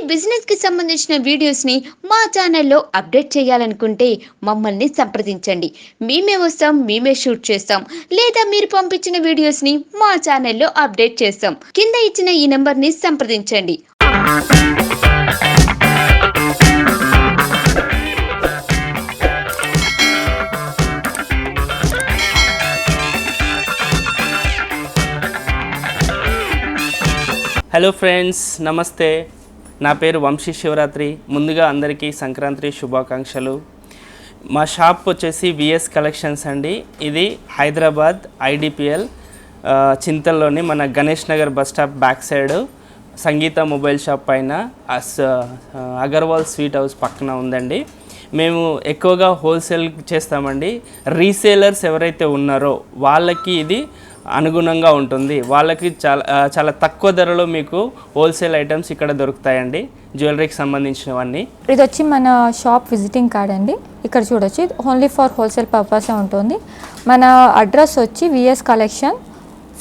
బిజినెస్‌కి సంబంధించిన వీడియోస్‌ని మా ఛానల్‌లో అప్డేట్ చేయాలనుకుంటే మమ్మల్ని సంప్రదించండి. మేమే వస్తాం, మేమే షూట్ చేస్తాం. లేదా మీరు పంపించిన వీడియోస్‌ని మా ఛానల్‌లో అప్డేట్ చేస్తాం. కింద ఇచ్చిన ఈ నంబర్‌ని సంప్రదించండి. హలో ఫ్రెండ్స్, నమస్తే. నా పేరు వంశీ శివరాత్రి. ముందుగా అందరికీ సంక్రాంతి శుభాకాంక్షలు. మా షాప్ వచ్చేసి విఎస్ కలెక్షన్స్ అండి. ఇది హైదరాబాద్ ఐడిపిఎల్ చింతల్లోని మన Ganesh Nagar bus stop back side Sangeetha mobile shop పైన అగర్వాల్ స్వీట్ హౌస్ పక్కన ఉందండి. మేము ఎక్కువగా హోల్సేల్ చేస్తామండి. రీసేలర్స్ ఎవరైతే ఉన్నారో వాళ్ళకి ఇది అనుగుణంగా ఉంటుంది. వాళ్ళకి చాలా తక్కువ ధరలో మీకు హోల్సేల్ ఐటమ్స్ ఇక్కడ దొరుకుతాయండి, జ్యువెలరీకి సంబంధించినవన్నీ. ఇది వచ్చి మన షాప్ విజిటింగ్ కార్డ్ అండి. ఇక్కడ చూడొచ్చు, ఓన్లీ ఫర్ హోల్సేల్ పర్పసే ఉంటుంది. మన అడ్రస్ వచ్చి VS collection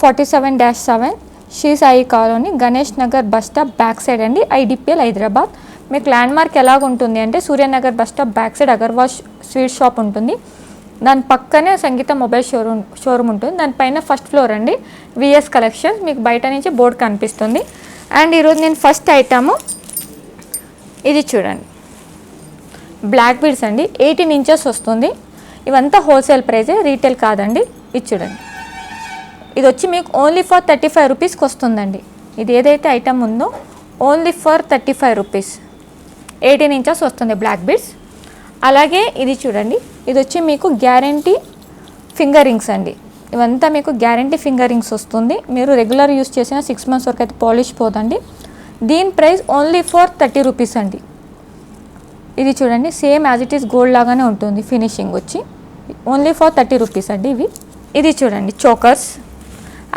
47-7 Sri Sai colony, Ganesh Nagar bus stop back side అండి, ఐడిపిఎల్ హైదరాబాద్. మీకు ల్యాండ్ మార్క్ ఎలాగుంటుంది అంటే Suryanagar bus stop back side Agarwal sweet shop ఉంటుంది. దాని పక్కనే సంగీత మొబైల్ షోరూమ్ ఉంటుంది. దానిపైన ఫస్ట్ ఫ్లోర్ అండి, విఎస్ కలెక్షన్స్. మీకు బయట నుంచి బోర్డు కనిపిస్తుంది. అండ్ ఈరోజు నేను ఫస్ట్ ఐటము ఇది చూడండి, బ్లాక్ బీడ్స్ అండి. 18 ఇంచెస్ వస్తుంది. ఇవంతా హోల్సేల్ ప్రైజే, రీటైల్ కాదండి. ఇది చూడండి, ఇది వచ్చి మీకు ఓన్లీ ఫర్ 35 రూపీస్కి వస్తుందండి. ఇది ఏదైతే ఐటమ్ ఉందో ఓన్లీ ఫర్ 35 రూపీస్. 18 ఇంచెస్ వస్తుంది బ్లాక్ బీడ్స్. అలాగే ఇది చూడండి, ఇది వచ్చి మీకు గ్యారంటీ ఫింగర్ రింగ్స్ అండి. ఇవంతా మీకు గ్యారంటీ ఫింగర్ రింగ్స్ వస్తుంది. మీరు రెగ్యులర్ యూస్ చేసిన 6 మంత్స్ వరకు అయితే పాలిష్ పోదండి. దీని ప్రైస్ ఓన్లీ ఫర్ 30 రూపీస్ అండి. ఇది చూడండి, same as it is gold లాగానే ఉంటుంది. ఫినిషింగ్ వచ్చి ఓన్లీ ఫర్ 30 రూపీస్ అండి ఇవి. ఇది చూడండి, చోకర్స్.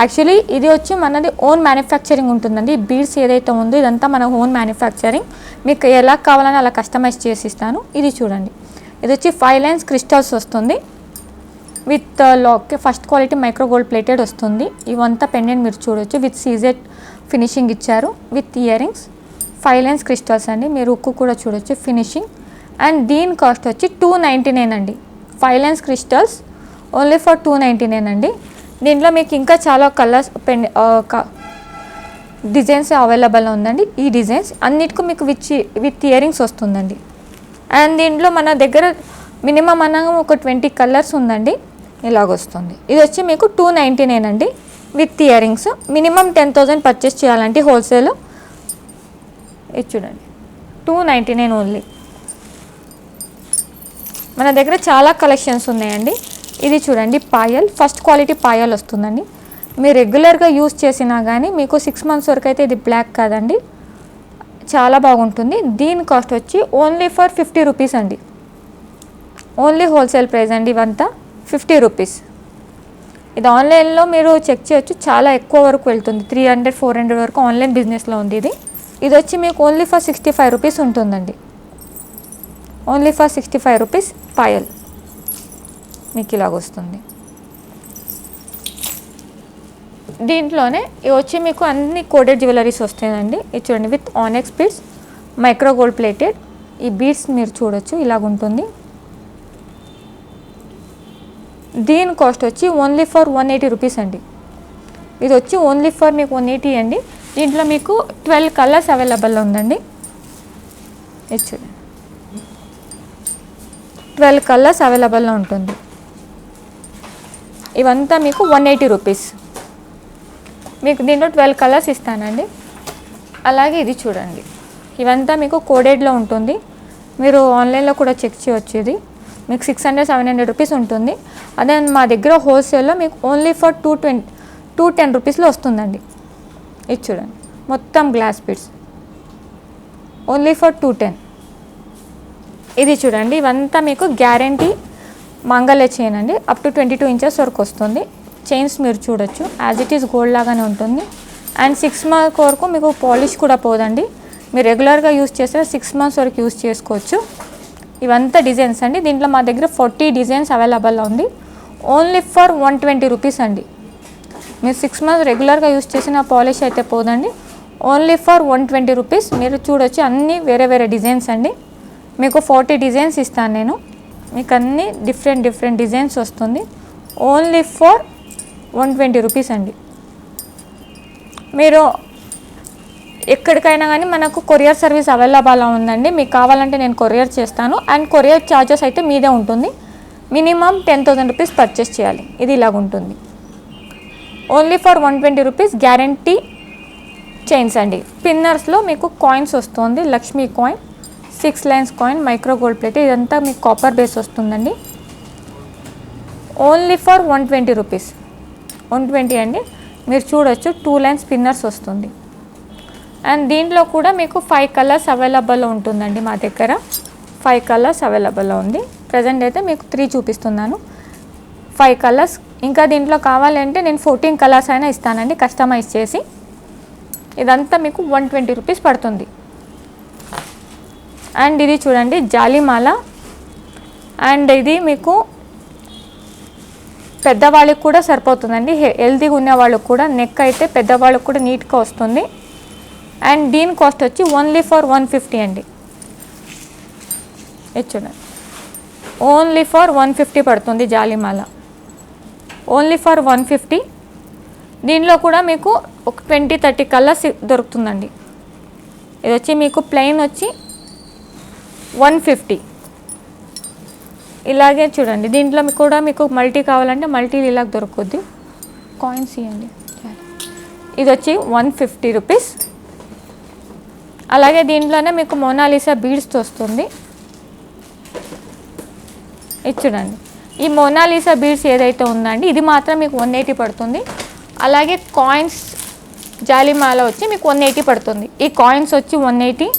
యాక్చువల్లీ ఇది వచ్చి మనది ఓన్ మ్యానుఫ్యాక్చరింగ్ ఉంటుందండి. బీడ్స్ ఏదైతే ఉందో ఇదంతా మన ఓన్ మ్యానుఫ్యాక్చరింగ్. మీకు ఎలా కావాలని అలా కస్టమైజ్ చేసి ఇస్తాను. ఇది చూడండి, ఇది వచ్చి 5 లైన్స్ క్రిస్టల్స్ వస్తుంది with lock. First quality micro gold plated వస్తుంది. ఇవంతా పెండెంట్ మీరు చూడొచ్చు, విత్ సీజెడ్ ఫినిషింగ్ ఇచ్చారు, with earrings. 5 lines crystals అండి. మీరు ఉక్కు కూడా చూడొచ్చు ఫినిషింగ్. అండ్ దీని కాస్ట్ వచ్చి 299 అండి. 5 లైన్స్ క్రిస్టల్స్ ఓన్లీ ఫర్ 299 అండి. దీంట్లో మీకు ఇంకా చాలా కలర్స్ డిజైన్స్ అవైలబుల్ ఉందండి. ఈ డిజైన్స్ అన్నిటికీ మీకు విత్ ఇయర్ రింగ్స్ వస్తుందండి. అండ్ దీంట్లో మన దగ్గర మినిమం మనం ఒక 20 కలర్స్ ఉందండి. ఇలాగొస్తుంది. ఇది వచ్చి మీకు 299 అండి with ear rings. Minimum 10,000 purchase చేయాలంటే హోల్సేల్. ఇది చూడండి, 299 ఓన్లీ. మన దగ్గర చాలా కలెక్షన్స్ ఉన్నాయండి. ఇది చూడండి, పాయల్. ఫస్ట్ క్వాలిటీ పాయల్ వస్తుందండి. మీరు రెగ్యులర్గా యూస్ చేసినా కానీ మీకు 6 మంత్స్ వరకు అయితే ఇది బ్లాక్ కాదండి, చాలా బాగుంటుంది. దీని కాస్ట్ వచ్చి ఓన్లీ ఫర్ 50 రూపీస్ అండి. ఓన్లీ హోల్సేల్ ప్రైస్ అండి. ఇవంతా 50 రూపీస్. ఇది ఆన్లైన్లో మీరు చెక్ చేయొచ్చు, చాలా ఎక్కువ వరకు వెళ్తుంది. 300-400 వరకు ఆన్లైన్ బిజినెస్లో ఉంది ఇది. ఇది వచ్చి మీకు ఓన్లీ ఫర్ 65 రూపీస్ ఉంటుందండి. ఓన్లీ ఫర్ 65 రూపీస్ పాయల్ మీకు ఇలాగొస్తుంది. దీంట్లోనే ఇవి వచ్చి మీకు అన్ని కోడెడ్ జ్యువెలరీస్ వస్తాయండి. ఇది చూడండి, with ఆనెక్స్ beads, micro gold plated. ఈ బీడ్స్ మీరు చూడొచ్చు, ఇలాగుంటుంది. దీని కాస్ట్ వచ్చి ఓన్లీ ఫర్ 180 రూపీస్ అండి. ఇది వచ్చి ఓన్లీ ఫర్ మీకు 180 అండి. దీంట్లో మీకు 12 కలర్స్ అవైలబుల్ ఉందండి. ఇది చూడండి, 12 కలర్స్ అవైలబుల్లో ఉంటుంది. ఇవంతా మీకు 180 రూపీస్. మీకు దీంట్లో 12 కలర్స్ ఇస్తానండి. అలాగే ఇది చూడండి, ఇవంతా మీకు కోడెడ్లో ఉంటుంది. మీరు ఆన్లైన్లో కూడా చెక్ చేయవచ్చు. ఇది మీకు 600-700 రూపీస్ ఉంటుంది. అదే మా దగ్గర హోల్సేల్లో మీకు ఓన్లీ ఫర్ 210 రూపీస్లో వస్తుందండి. ఇది చూడండి, మొత్తం గ్లాస్ బీడ్స్ ఓన్లీ ఫర్ 210. ఇది చూడండి, ఇవంతా మీకు గ్యారంటీ మంగళ చైన్ అండి. అప్ టు 22 ఇంచెస్ వరకు వస్తుంది. చైన్స్ మీరు చూడొచ్చు, యాజ్ ఇట్ ఈస్ గోల్డ్ లాగానే ఉంటుంది. అండ్ 6 మంత్స్ వరకు మీకు పాలిష్ కూడా పోదండి. మీరు రెగ్యులర్గా యూస్ చేస్తే 6 మంత్స్ వరకు యూస్ చేసుకోవచ్చు. ఇవంతా డిజైన్స్ అండి. దీంట్లో మా దగ్గర 40 డిజైన్స్ అవైలబుల్ ఉంది. ఓన్లీ ఫర్ 120 రూపీస్ అండి. మీరు 6 మంత్స్ రెగ్యులర్గా యూస్ చేసిన పాలిష్ అయితే పోదండి. Only for 120 rupees. మీరు చూడొచ్చు అన్నీ వేరే వేరే డిజైన్స్ అండి. మీకు 40 డిజైన్స్ ఇస్తాను నేను. మీకు అన్నీ డిఫరెంట్ డిజైన్స్ వస్తుంది. ఓన్లీ ఫర్ 120 రూపీస్ అండి. మీరు ఎక్కడికైనా కానీ మనకు కొరియర్ సర్వీస్ అవైలబుల్ ఉందండి. మీకు కావాలంటే నేను కొరియర్ చేస్తాను. అండ్ కొరియర్ ఛార్జెస్ అయితే మీదే ఉంటుంది. మినిమం 10,000 రూపీస్ పర్చేస్ చేయాలి. ఇది ఇలాగ ఉంటుంది. Only for 120 rupees. Guarantee chains అండి. పిన్నర్స్లో మీకు కాయిన్స్ వస్తుంది. Lakshmi coin, 6 lines coin, micro gold plate, ఇదంతా మీకు కాపర్ బేస్ వస్తుందండి. Only for 120 rupees. 120 అండి. మీరు చూడొచ్చు 2 లైన్స్ పిన్నర్స్ వస్తుంది. అండ్ దీంట్లో కూడా మీకు 5 కలర్స్ అవైలబుల్లో ఉంటుందండి. మా దగ్గర 5 కలర్స్ అవైలబుల్లో ఉంది. ప్రజెంట్ అయితే మీకు 3 చూపిస్తున్నాను. 5 కలర్స్. ఇంకా దీంట్లో కావాలంటే నేను 14 కలర్స్ అయినా ఇస్తానండి కస్టమైజ్ చేసి. ఇదంతా మీకు 120 రూపీస్ పడుతుంది. అండ్ ఇది చూడండి జాలిమాల. అండ్ ఇది మీకు పెద్దవాళ్ళకి కూడా సరిపోతుందండి. హెల్తీగా ఉన్న వాళ్ళకి కూడా, నెక్ అయితే పెద్దవాళ్ళకి కూడా నీట్గా వస్తుంది. అండ్ దీని కాస్ట్ వచ్చి ఓన్లీ ఫర్ 150 అండి. ఇది చూడండి, ఓన్లీ ఫర్ 150 పడుతుంది జాలిమాల. Only for 150. దీనిలో కూడా మీకు ఒక 20-30 కలర్స్ దొరుకుతుందండి. ఇది వచ్చి మీకు ప్లెయిన్ వచ్చి 150. ఇలాగే చూడండి, దీంట్లో కూడా మీకు మల్టీ కావాలంటే మల్టీ ఇలాగ దొరుకుద్ది. కాయిన్స్ ఇవ్వండి. ఇది వచ్చి 150 రూపీస్. అలాగే దీంట్లోనే మీకు మోనాలిసా బీడ్స్తో వస్తుంది. ఇది చూడండి, ఈ మోనాలిసా బీడ్స్ ఏదైతే ఉందండి ఇది మాత్రం మీకు 180 పడుతుంది. అలాగే కాయిన్స్ జాలిమాల వచ్చి మీకు 180 పడుతుంది. ఈ కాయిన్స్ వచ్చి 180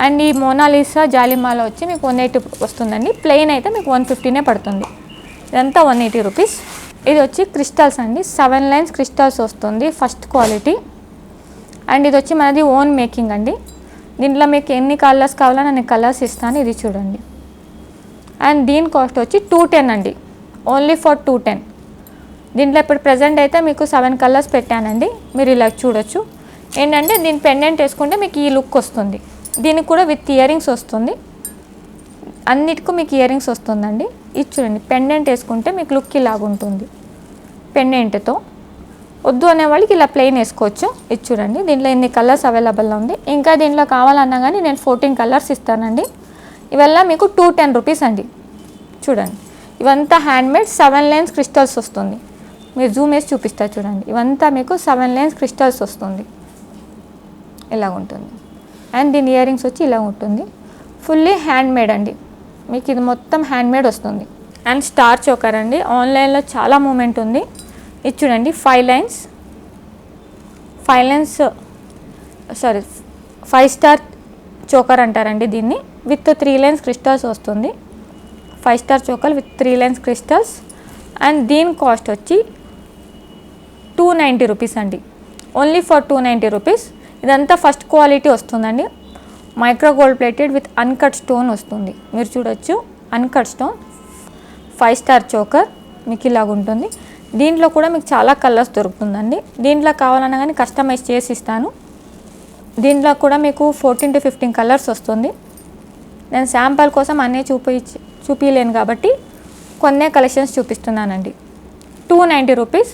అండ్ ఈ మోనాలిసా జాలిమాల వచ్చి మీకు 180 వస్తుందండి. ప్లెయిన్ అయితే మీకు 150నే పడుతుంది. ఇదంతా 180 రూపీస్. ఇది వచ్చి క్రిస్టల్స్ అండి. 7 లైన్స్ క్రిస్టల్స్ వస్తుంది, ఫస్ట్ క్వాలిటీ. అండ్ ఇది వచ్చి మనది ఓన్ మేకింగ్ అండి. దీంట్లో మీకు ఎన్ని కలర్స్ కావాలో నేను కలర్స్ ఇస్తాను. ఇది చూడండి. అండ్ దీని కాస్ట్ వచ్చి 210 అండి. Only for 210. దీంట్లో ఇప్పుడు ప్రజెంట్ అయితే మీకు 7 కలర్స్ పెట్టానండి. మీరు ఇలా చూడొచ్చు. ఏంటంటే దీని పెండెంట్ వేసుకుంటే మీకు ఈ లుక్ వస్తుంది. దీనికి కూడా విత్ ఇయర్ రింగ్స్ వస్తుంది. అన్నిటికీ మీకు ఇయర్ రింగ్స్ వస్తుందండి. ఇది చూడండి, పెండెంట్ వేసుకుంటే మీకు లుక్ ఇలాగ ఉంటుంది. పెండెంట్తో వద్దు అనే వాళ్ళకి ఇలా ప్లెయిన్ వేసుకోవచ్చు. ఇది చూడండి, దీంట్లో ఎన్ని కలర్స్ అవైలబుల్లో ఉంది. ఇంకా దీంట్లో కావాలన్నా కానీ నేను 14 కలర్స్ ఇస్తానండి. ఇవల్ల మీకు 210 రూపీస్ అండి. చూడండి, ఇవంతా హ్యాండ్మేడ్ 7 లైన్స్ క్రిస్టల్స్ వస్తుంది. మీరు జూమ్ వేసి చూపిస్తా చూడండి. ఇవంతా మీకు 7 లైన్స్ క్రిస్టల్స్ వస్తుంది. ఇలా ఉంటుంది. అండ్ దీని ఇయర్ రింగ్స్ వచ్చి ఇలా ఉంటుంది. ఫుల్లీ హ్యాండ్మేడ్ అండి. మీకు ఇది మొత్తం హ్యాండ్మేడ్ వస్తుంది. అండ్ స్టార్ చోకర్ అండి. ఆన్లైన్లో చాలా మూమెంట్ ఉంది. ఇది చూడండి, 5 లైన్స్ 5 స్టార్ చోకర్ అంటారండి దీన్ని. విత్ 3 లైన్స్ క్రిస్టల్స్ వస్తుంది. 5 star choker with 3 lines crystals. And దీని కాస్ట్ వచ్చి 290 రూపీస్ అండి. Only for 290 rupees. ఇదంతా ఫస్ట్ క్వాలిటీ వస్తుందండి. Micro gold plated with uncut stone వస్తుంది. మీరు చూడొచ్చు, అన్కట్ స్టోన్. 5 స్టార్ చోకర్ మీకు ఇలాగ ఉంటుంది. దీంట్లో కూడా మీకు చాలా కలర్స్ దొరుకుతుందండి. దీంట్లో కావాలన్నా కానీ కస్టమైజ్ చేసి ఇస్తాను. దీంట్లో కూడా మీకు 14 to 15 కలర్స్ వస్తుంది. నేను శాంపుల్ కోసం అన్నీ చూపించలేను కాబట్టి కొన్నే కలెక్షన్స్ చూపిస్తున్నానండి. 290 రూపీస్.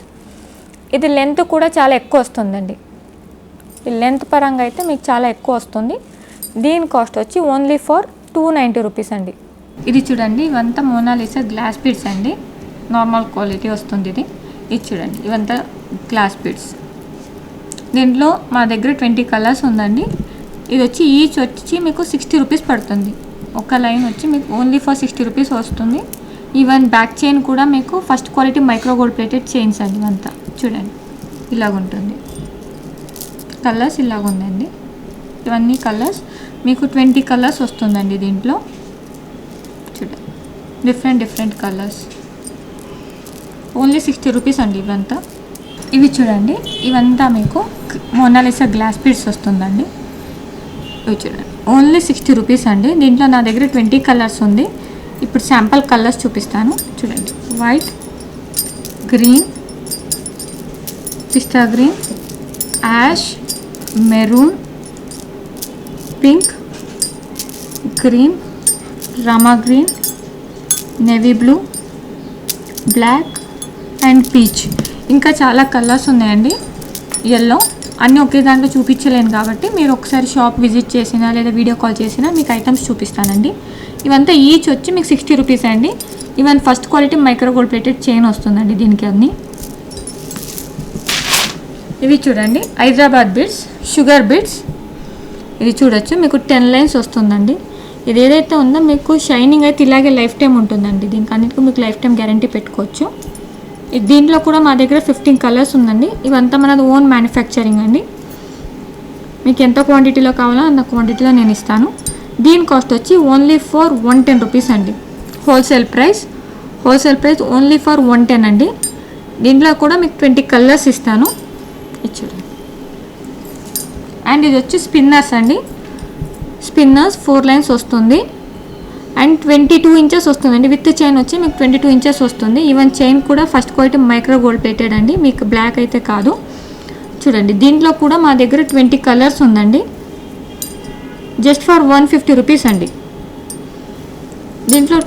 ఇది లెంత్ కూడా చాలా ఎక్కువ వస్తుందండి. ఈ లెంత్ పరంగా అయితే మీకు చాలా ఎక్కువ వస్తుంది. దీని కాస్ట్ వచ్చి ఓన్లీ ఫర్ 290 రూపీస్ అండి. ఇది చూడండి, ఇవంతా మోనాలిసా గ్లాస్ బీడ్స్ అండి. నార్మల్ క్వాలిటీ వస్తుంది ఇది. ఇది చూడండి, ఇవంతా గ్లాస్ బీడ్స్. దీంట్లో మా దగ్గర 20 కలర్స్ ఉందండి. ఇది వచ్చి ఈచ్ వచ్చి మీకు 60 రూపీస్ పడుతుంది. ఒక లైన్ వచ్చి మీకు ఓన్లీ ఫర్ 60 రూపీస్ వస్తుంది. ఈవెన్ బ్యాక్ చైన్ కూడా మీకు first quality micro gold plated chains అండి. ఇవంతా చూడండి ఇలాగ ఉంటుంది. కలర్స్ ఇలాగ ఉందండి. ఇవన్నీ కలర్స్ మీకు 20 కలర్స్ వస్తుందండి దీంట్లో. చూడండి, డిఫరెంట్ కలర్స్. ఓన్లీ 60 రూపీస్ అండి ఇవంతా. ఇవి చూడండి, ఇవంతా మీకు మోనాలిసా గ్లాస్ బీడ్స్ వస్తుందండి. ఇవి చూడండి, ఓన్లీ 60 రూపీస్ అండి. దీంట్లో నా దగ్గర 20 కలర్స్ ఉంది. ఇప్పుడు శాంపుల్ కలర్స్ చూపిస్తాను. చూడండి, white, green, pista green, ash, maroon, pink, green, rama green, navy blue, black and peach. ఇంకా చాలా కలర్స్ ఉన్నాయండి. ఎల్లో అన్నీ ఒకే దాంట్లో చూపించలేను కాబట్టి మీరు ఒకసారి షాప్ విజిట్ చేసినా లేదా వీడియో కాల్ చేసినా మీకు ఐటమ్స్ చూపిస్తానండి. ఇవంతా ఈచ్ వచ్చి మీకు 60 రూపీస్ అండి. Even first quality micro gold plated chain వస్తుందండి దీనికి అన్నీ. ఇవి చూడండి హైదరాబాద్ బిడ్స్, షుగర్ బిడ్స్. ఇది చూడొచ్చు మీకు 10 లైన్స్ వస్తుందండి. ఇది ఏదైతే ఉందో మీకు షైనింగ్ అయితే ఇలాగే లైఫ్ టైం ఉంటుందండి. దీనికి అన్నిటికీ మీకు లైఫ్ టైం గ్యారంటీ పెట్టుకోవచ్చు. దీంట్లో కూడా మా దగ్గర 15 కలర్స్ ఉందండి. ఇవంతా మనది ఓన్ మ్యానుఫ్యాక్చరింగ్ అండి. మీకు ఎంత క్వాంటిటీలో కావాలో అంత క్వాంటిటీలో నేను ఇస్తాను. దీని కాస్ట్ వచ్చి ఓన్లీ ఫర్ 110 రూపీస్ అండి. హోల్సేల్ ప్రైస్ ఓన్లీ ఫర్ 110 అండి. దీంట్లో కూడా మీకు 20 కలర్స్ ఇస్తాను. ఇచ్చాడు. అండ్ ఇది వచ్చి స్పిన్నర్స్ అండి. స్పిన్నర్స్ 4 లైన్స్ వస్తుంది అండ్ 22 ఇంచెస్ వస్తుందండి. విత్ చైన్ వచ్చి మీకు 22 ఇంచెస్ వస్తుంది. ఈవెన్ చైన్ కూడా first quality micro gold plated అండి, మీకు బ్లాక్ అయితే కాదు. చూడండి దీంట్లో కూడా మా దగ్గర 20 కలర్స్ ఉందండి. జస్ట్ ఫర్ 150 రూపీస్ అండి. దీంట్లో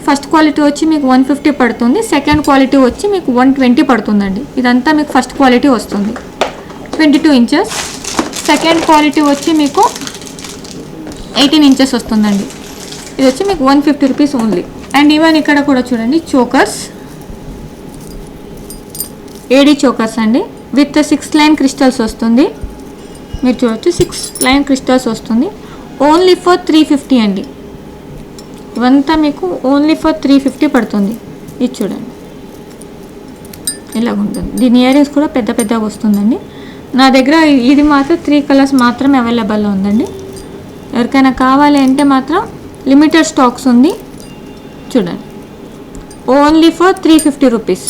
ఫస్ట్ క్వాలిటీ వచ్చి మీకు 150 పడుతుంది, సెకండ్ క్వాలిటీ వచ్చి మీకు 120 పడుతుందండి. ఇదంతా మీకు ఫస్ట్ క్వాలిటీ వస్తుంది 22 ఇంచెస్. సెకండ్ క్వాలిటీ వచ్చి మీకు 18 ఇంచెస్ వస్తుందండి. ఇది వచ్చి మీకు 150 రూపీస్ ఓన్లీ. అండ్ ఈవెన్ ఇక్కడ కూడా చూడండి చోకర్స్, ఏడీ చోకర్స్ అండి. విత్ 6 లైన్ క్రిస్టల్స్ వస్తుంది. మీరు చూడవచ్చు 6 లైన్ క్రిస్టల్స్ వస్తుంది. ఓన్లీ ఫర్ 350 అండి. ఇవంతా మీకు ఓన్లీ ఫర్ 350 పడుతుంది. ఇది చూడండి ఇలాగ ఉంటుంది. దీని ఇయర్ రింగ్స్ కూడా పెద్ద పెద్దగా వస్తుందండి. నా దగ్గర ఇది మాత్రం 3 కలర్స్ మాత్రమే అవైలబుల్లో ఉందండి. ఎవరికైనా కావాలి అంటే మాత్రం లిమిటెడ్ స్టాక్స్ ఉంది. చూడండి ఓన్లీ ఫర్ 350 రూపీస్.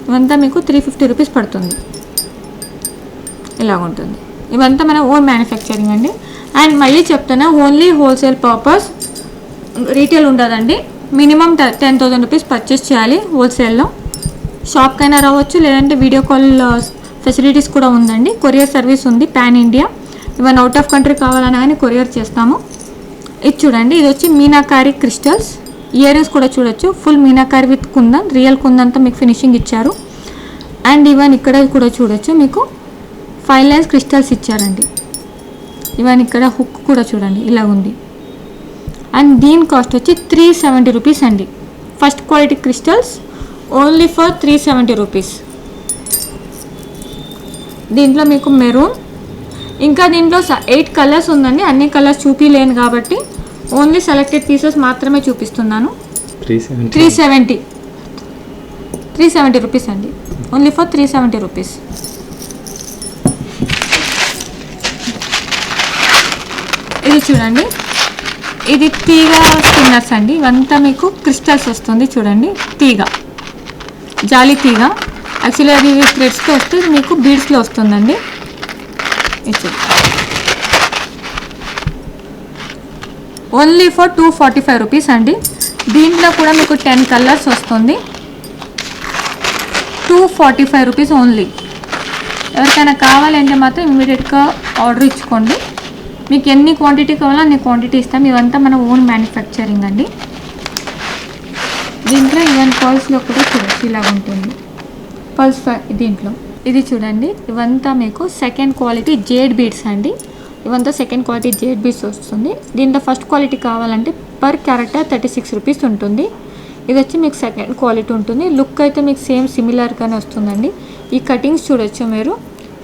ఇవంతా మీకు 350 రూపీస్ పడుతుంది. ఇలాగ ఉంటుంది. ఇవంతా మన ఓన్ మ్యానుఫ్యాక్చరింగ్ అండి. అండ్ మళ్ళీ చెప్తున్నా ఓన్లీ హోల్సేల్ పర్పస్, రీటైల్ ఉండదండి. మినిమం 10,000 రూపీస్ పర్చేస్ చేయాలి హోల్సేల్లో. షాప్కైనా రావచ్చు, లేదంటే వీడియో కాల్ ఫెసిలిటీస్ కూడా ఉందండి. కొరియర్ సర్వీస్ ఉంది pan India. Even out of country కావాలన్నా కానీ కొరియర్ చేస్తాము. ఇది చూడండి ఇది వచ్చి మీనాకారి క్రిస్టల్స్. ఇయర్ రింగ్స్ కూడా చూడొచ్చు, full meenakari with kundan, real కుందన్తో మీకు ఫినిషింగ్ ఇచ్చారు. అండ్ ఈవెన్ ఇక్కడ కూడా చూడొచ్చు మీకు 5 లైన్స్ క్రిస్టల్స్ ఇచ్చారండి. ఈవెన్ ఇక్కడ హుక్ కూడా చూడండి ఇలా ఉంది. అండ్ దీని కాస్ట్ వచ్చి 370 రూపీస్ అండి. First quality crystals only for 370 rupees. దీంట్లో మీకు మెరూన్, ఇంకా దీంట్లో 8 కలర్స్ ఉందండి. అన్ని కలర్స్ చూపించలేను కాబట్టి ఓన్లీ సెలెక్టెడ్ పీసెస్ మాత్రమే చూపిస్తున్నాను. 370 రూపీస్ అండి. Only for 370 rupees. ఇది చూడండి ఇది తీగ స్పిన్నర్స్ అండి. ఇవంతా మీకు క్రిస్టల్స్ వస్తుంది. చూడండి తీగ, జాలి తీగ. యాక్చువల్లీ అది థ్రెడ్స్తో వస్తే మీకు బీడ్స్లో వస్తుందండి. ఇది ఓన్లీ ఫర్ 245 రూపీస్ అండి. దీంట్లో కూడా మీకు 10 కలర్స్ వస్తుంది. 245 రూపీస్ ఓన్లీ. ఎవరికైనా కావాలంటే మాత్రం ఇమీడియట్గా ఆర్డర్ ఇచ్చుకోండి. మీకు ఎన్ని క్వాంటిటీ కావాలో అన్ని క్వాంటిటీ ఇస్తాం. ఇవంతా మన ఓన్ మ్యానుఫ్యాక్చరింగ్ అండి. దీంట్లో ఈవెన్ పర్ల్స్లో కూడా చూడొచ్చు ఇలాగ ఉంటుంది పర్ల్స్. దీంట్లో ఇది చూడండి ఇవంతా మీకు సెకండ్ క్వాలిటీ జేడ్ బీడ్స్ అండి. ఇవంతా సెకండ్ క్వాలిటీ జేడ్ బీడ్స్ వస్తుంది. దీంట్లో ఫస్ట్ క్వాలిటీ కావాలంటే పర్ క్యారెక్టర్ 36 రూపీస్ ఉంటుంది. ఇది వచ్చి మీకు సెకండ్ క్వాలిటీ ఉంటుంది. లుక్ అయితే మీకు సేమ్ సిమిలర్గానే వస్తుందండి. ఈ కటింగ్స్ చూడొచ్చు మీరు,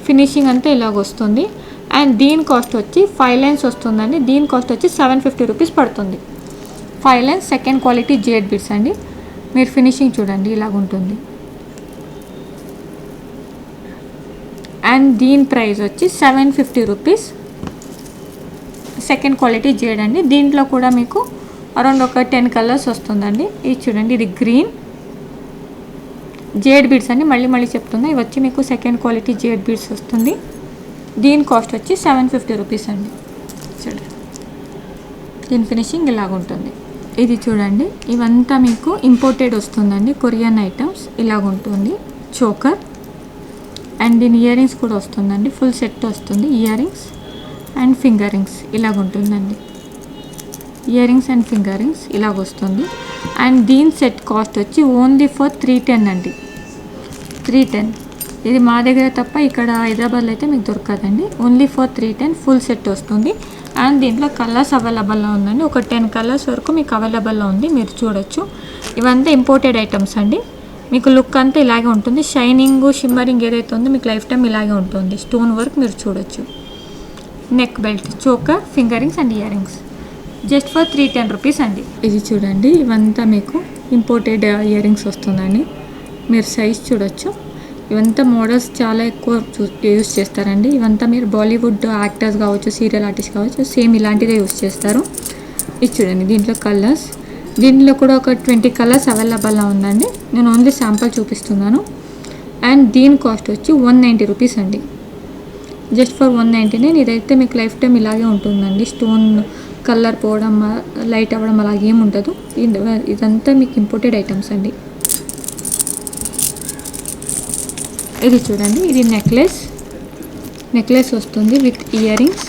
ఫినిషింగ్ అంతా ఇలాగ వస్తుంది. అండ్ దీని కాస్ట్ వచ్చి 5 లైన్స్ వస్తుందండి. దీని కాస్ట్ వచ్చి 750 రూపీస్ పడుతుంది. 5 lines second quality jade beads అండి. మీరు ఫినిషింగ్ చూడండి ఇలాగ ఉంటుంది. అండ్ దీని ప్రైస్ వచ్చి 750 రూపీస్. సెకండ్ క్వాలిటీ జేడ్ అండి. దీంట్లో కూడా మీకు అరౌండ్ ఒక 10 కలర్స్ వస్తుందండి. ఇది చూడండి ఇది గ్రీన్ జేడ్ బీడ్స్ అండి. మళ్ళీ చెప్తున్నా, ఇవి వచ్చి మీకు సెకండ్ క్వాలిటీ జేడ్ బీడ్స్ వస్తుంది. దీని కాస్ట్ వచ్చి 750 రూపీస్ అండి. చూడండి దీని ఫినిషింగ్ ఇలాగ ఉంటుంది. ఇది చూడండి ఇవంతా మీకు ఇంపోర్టెడ్ వస్తుందండి, కొరియన్ ఐటమ్స్. ఇలాగ ఉంటుంది చోకర్. అండ్ దీని ఇయర్ రింగ్స్ కూడా వస్తుందండి, ఫుల్ సెట్ వస్తుంది ear rings. And finger rings ఇలాగ ఉంటుందండి. Ear rings and finger rings ఇలాగ వస్తుంది. అండ్ దీని సెట్ కాస్ట్ వచ్చి ఓన్లీ ఫర్ 310 అండి. 310 ఇది మా దగ్గర తప్ప ఇక్కడ హైదరాబాద్లో అయితే మీకు దొరకదండి. ఓన్లీ ఫర్ 310 ఫుల్ సెట్ వస్తుంది. అండ్ దీంట్లో కలర్స్ అవైలబుల్లో ఉందండి. ఒక 10 కలర్స్ వరకు మీకు అవైలబుల్లో ఉంది, మీరు చూడొచ్చు. ఇవంతా ఇంపోర్టెడ్ ఐటమ్స్ అండి. మీకు లుక్ అంతా ఇలాగే ఉంటుంది. షైనింగ్ షిమ్మరింగ్ ఏదైతే ఉందో మీకు లైఫ్ టైం ఇలాగే ఉంటుంది. స్టోన్ వర్క్ మీరు చూడొచ్చు. Neck belt, choker, finger rings and ear rings just for 310 rupees అండి. ఇది చూడండి, ఇవంతా మీకు ఇంపోర్టెడ్ ఇయర్ రింగ్స్ వస్తుందండి. మీరు సైజ్ చూడొచ్చు. ఇవంతా మోడల్స్ చాలా ఎక్కువ యూస్ చేస్తారండి. ఇవంతా మీరు బాలీవుడ్ యాక్టర్స్ కావచ్చు, సీరియల్ ఆర్టిస్ట్ కావచ్చు, సేమ్ ఇలాంటిదే యూస్ చేస్తారు. ఇది చూడండి, దీంట్లో కలర్స్, దీంట్లో కూడా ఒక 20 కలర్స్ అవైలబుల్లో ఉందండి. నేను ఓన్లీ శాంపుల్ చూపిస్తున్నాను. అండ్ దీని కాస్ట్ వచ్చి 190 రూపీస్ అండి. Just for 199. ఇదైతే మీకు లైఫ్ టైం ఇలాగే ఉంటుందండి. స్టోన్ కలర్ పోవడం, లైట్ అవ్వడం అలాగే ఏమి ఉండదు. ఇదంతా మీకు ఇంపోర్టెడ్ ఐటమ్స్ అండి. ఇది చూడండి, ఇది నెక్లెస్ వస్తుంది with ear rings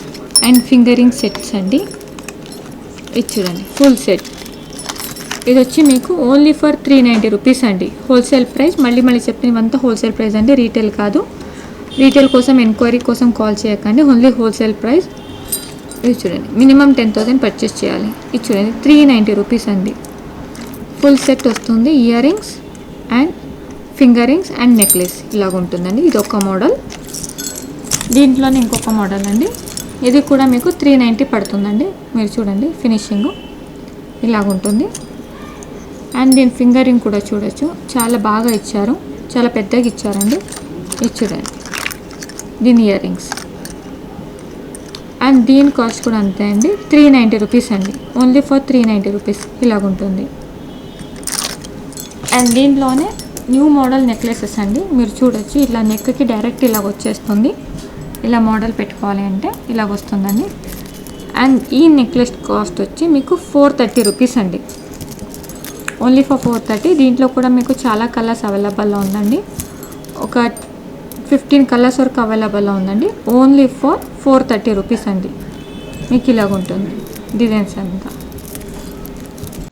and finger ring sets అండి. ఇది చూడండి, ఫుల్ సెట్. ఇది వచ్చి మీకు ఓన్లీ ఫర్ 390 రూపీస్ అండి. Wholesale price. మళ్ళీ చెప్పినవంతా హోల్సేల్ ప్రైస్ అండి, రీటైల్ కాదు. రీటైల్ కోసం ఎంక్వైరీ కోసం కాల్ చేయకండి, ఓన్లీ హోల్సేల్ ప్రైస్. ఇది చూడండి, మినిమం 10,000 పర్చేస్ చేయాలి. ఇది చూడండి, 390 రూపీస్ అండి. ఫుల్ సెట్ వస్తుంది. Ear rings and finger rings and necklace ఇలాగ ఉంటుందండి. ఇది ఒక మోడల్. దీంట్లోనే ఇంకొక మోడల్ అండి. ఇది కూడా మీకు 390 పడుతుందండి. మీరు చూడండి, ఫినిషింగ్ ఇలాగ ఉంటుంది. అండ్ దీని ఫింగర్ రింగ్ కూడా చూడొచ్చు, చాలా బాగా ఇచ్చారు, చాలా పెద్దగా ఇచ్చారండి. ఇది చూడండి, దీని ఇయర్ రింగ్స్. అండ్ దీని కాస్ట్ కూడా అంతే అండి, 390 రూపీస్ అండి. ఓన్లీ ఫర్ 390 రూపీస్ ఇలాగ ఉంటుంది. అండ్ దీంట్లోనే న్యూ మోడల్ నెక్లెసెస్ అండి. మీరు చూడొచ్చు, ఇట్లా నెక్కి డైరెక్ట్ ఇలాగ వచ్చేస్తుంది. ఇలా మోడల్ పెట్టుకోవాలి అంటే ఇలాగ వస్తుందండి. అండ్ ఈ నెక్లెస్ కాస్ట్ వచ్చి మీకు 430 రూపీస్ అండి. Only for 430. దీంట్లో కూడా మీకు చాలా కలర్స్ అవైలబుల్లో ఉందండి. ఒక 15 కలర్స్ వరకు అవైలబుల్లో ఉందండి. ఓన్లీ ఫర్ 430 రూపీస్ అండి. మీకు ఇలాగ ఉంటుంది డిజైన్స్ అంతా.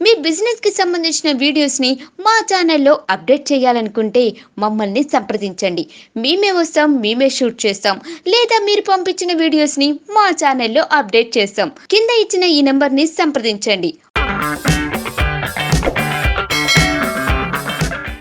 మీ బిజినెస్కి సంబంధించిన వీడియోస్ని మా ఛానల్లో అప్డేట్ చేయాలనుకుంటే మమ్మల్ని సంప్రదించండి. మేమే వస్తాం, మేమే షూట్ చేస్తాం. లేదా మీరు పంపించిన వీడియోస్ని మా ఛానల్లో అప్డేట్ చేస్తాం. కింద ఇచ్చిన ఈ నెంబర్ని సంప్రదించండి.